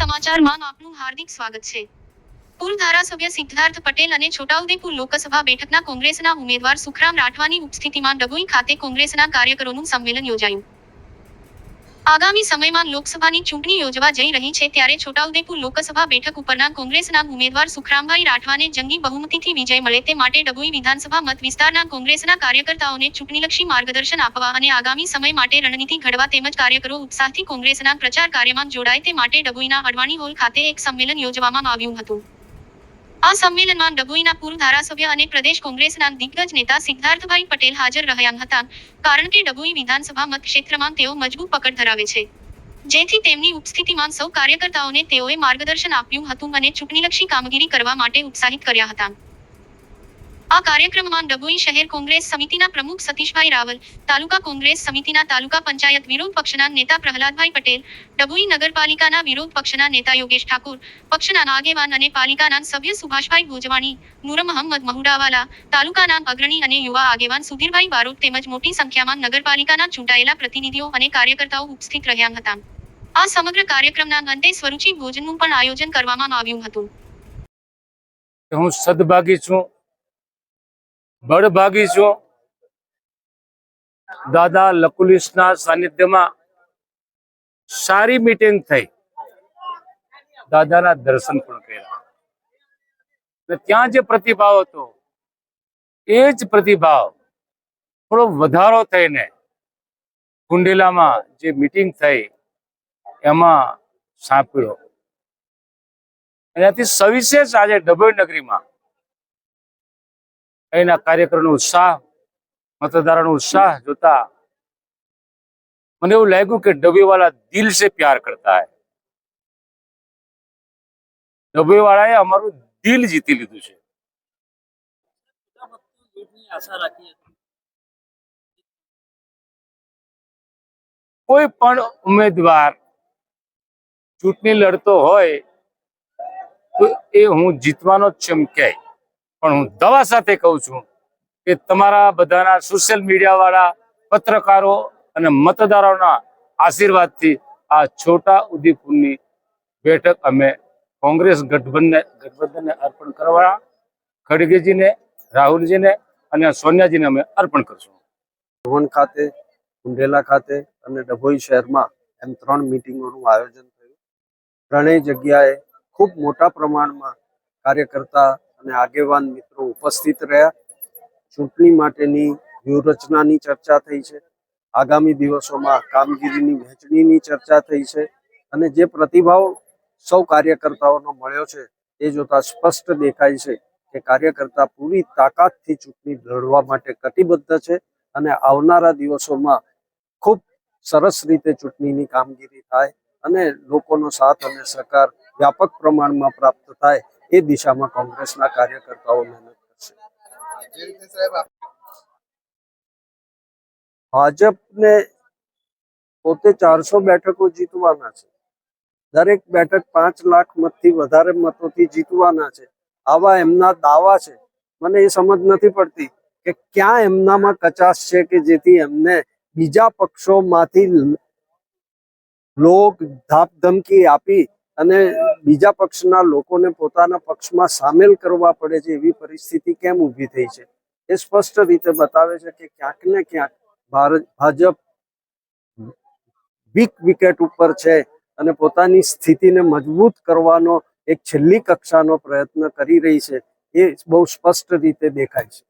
સમાચારમાં આપનું હાર્દિક સ્વાગત છે। પૂર્વ ધારાસભ્ય સિદ્ધાર્થ પટેલ અને છોટાઉદેપુર લોકસભા બેઠકના કોંગ્રેસના ઉમેદવાર સુખરામ રાઠવાની ઉપસ્થિતિમાં ડભોઈ ખાતે કોંગ્રેસના કાર્યકરોનું સંમેલન યોજાયું। આગામી સમયમાં લોકસભાની ચૂંટણી યોજવા જઈ રહી છે ત્યારે છોટાઉદેપુર લોકસભા બેઠક ઉપરના કોંગ્રેસના ઉમેદવાર સુખરામભાઈ રાઠવાને જંગી બહુમતીથી વિજય મળે તે માટે ડભોઈ વિધાનસભા મત વિસ્તારના કોંગ્રેસના કાર્યકર્તાઓને ચૂંટણીલક્ષી માર્ગદર્શન આપવા અને આગામી સમય માટે રણનીતિ ઘડવા તેમજ કાર્યકરો ઉત્સાહથી કોંગ્રેસના પ્રચાર કાર્યમાં જોડાય તે માટે ડભોઈના અડવાણી હોલ ખાતે એક સંમેલન યોજવામાં આવ્યું હતું। આ સંમેલનમાં ડભોઈના પૂર્વ ધારાસભ્ય અને પ્રદેશ કોંગ્રેસના દિગ્ગજ નેતા સિદ્ધાર્થભાઈ પટેલ હાજર રહ્યા હતા, કારણ કે ડભોઈ વિધાનસભા મતક્ષેત્રમાં તેઓ મજબૂત પકડ ધરાવે છે, જેથી તેમની ઉપસ્થિતિમાં સૌ કાર્યકર્તાઓને તેઓએ માર્ગદર્શન આપ્યું હતું અને ચૂંટણીલક્ષી કામગીરી કરવા માટે ઉત્સાહિત કર્યા હતા। આ કાર્યક્રમમાં ડભોઈ શહેર કોંગ્રેસ સમિતિના પ્રમુખ સતીશભાઈ રાવલ, તાલુકા કોંગ્રેસ સમિતિના તાલુકા પંચાયત વિરોધ પક્ષના નેતા પ્રહલાદભાઈ પટેલ, ડભોઈ નગરપાલિકાના વિરોધ પક્ષના નેતા યોગેશ ઠાકોર, પક્ષના આગેવાન અને પાલિકાના સભ્ય સુભાષભાઈ ભોજવાણી, નૂર મહંમદ મહુડાવાલા, તાલુકાના અગ્રણી અને યુવા આગેવાન સુધીરભાઈ બારોટ તેમજ મોટી સંખ્યામાં નગરપાલિકાના ચૂંટાયેલા પ્રતિનિધિઓ અને કાર્યકર્તાઓ ઉપસ્થિત રહ્યા હતા। આ સમગ્ર કાર્યક્રમના અંતે સ્વરૂચિ ભોજનનું પણ આયોજન કરવામાં આવ્યું હતું। હું સદભાગી છું, બળભાગી છું। દાદા લકુલિશના સાનિધ્યમાં સારી મીટિંગ થઈ, દાદાના દર્શન પણ કર્યા અને ત્યાં જે પ્રતિભાવ હતો એ જ પ્રતિભાવ થોડો વધારો થઈને કુંડેલામાં જે મીટિંગ થઈ એમાં સાંપડ્યો। એનાથી સવિશેષ આજે ડભોઈ નગરીમાં એના કાર્યકરોનો ઉત્સાહ, મતદારોનો ઉત્સાહ જોતા મને એવું લાગ્યું કે ડભોઈ વાળા દિલ से प्यार करता है। ડભોઈ વાળાએ અમારું દિલ જીતી લીધું છે। કોઈ પણ ઉમેદવાર ચૂંટણી લડતો હોય તો એ હું જીતવાનો જ છું કહે, પણ હું દવા સાથે કહું છું કે તમારા બધાના સોશિયલ મીડિયા વાળા પત્રકારો અને મતદારોના આશીર્વાદથી આ છોટા ઉદેપુરની બેઠક અમે કોંગ્રેસ ગઠબંધનને અર્પણ કરવા, ખડગેજીને, રાહુલજીને અને સોનિયાજીને અમે અર્પણ કરશું। ભવન ખાતે, કુંડેલા ખાતે અને ડભોઈ શહેરમાં એમ 3 મીટિંગોનું આયોજન થયું। ત્રણેય જગ્યાએ ખૂબ મોટા પ્રમાણમાં કાર્યકર્તા અને આગેવાન મિત્રો ઉપસ્થિત રહ્યા। ચૂંટણી માટેની વ્યૂહરચનાની ચર્ચા થઈ છે, આગામી દિવસોમાં કામગીરીની વહેંચણીની ચર્ચા થઈ છે અને જે પ્રતિભાવ સૌ કાર્યકર્તાઓનો મળ્યો છે એ જોતા સ્પષ્ટ દેખાય છે કે કાર્યકર્તા પૂરી તાકાતથી ચૂંટણી લડવા માટે કટિબદ્ધ છે અને આવનારા દિવસોમાં ખૂબ સરસ રીતે ચૂંટણીની કામગીરી થાય અને લોકોનો સાથ અને સહકાર વ્યાપક પ્રમાણમાં પ્રાપ્ત થાય એ દિશામાં કોંગ્રેસના કાર્યકર્તાઓ મહેનત કરશે। ભાજપને પોતે 400 બેઠકો જીતવાના છે, દરેક બેઠક 5 લાખ મતથી વધારે મતોથી જીતવાના છે, આવા એમના દાવા છે। મને એ સમજ નથી પડતી કે ક્યાં એમનામાં કચાશ છે કે જેથી એમને બીજા પક્ષોમાંથી લોક ધાક ધમકી આપી અને બીજા પક્ષના લોકોને પોતાના પક્ષમાં સામેલ કરવા પડે છે એવી પરિસ્થિતિ કેમ ઊભી થઈ છે। એ સ્પષ્ટ રીતે બતાવે છે કે ક્યાંક ને ક્યાંક ભાજપ વીક વિકેટ ઉપર છે અને પોતાની સ્થિતિને મજબૂત કરવાનો એક છેલ્લી કક્ષાનો પ્રયત્ન કરી રહી છે, એ બહુ સ્પષ્ટ રીતે દેખાય છે।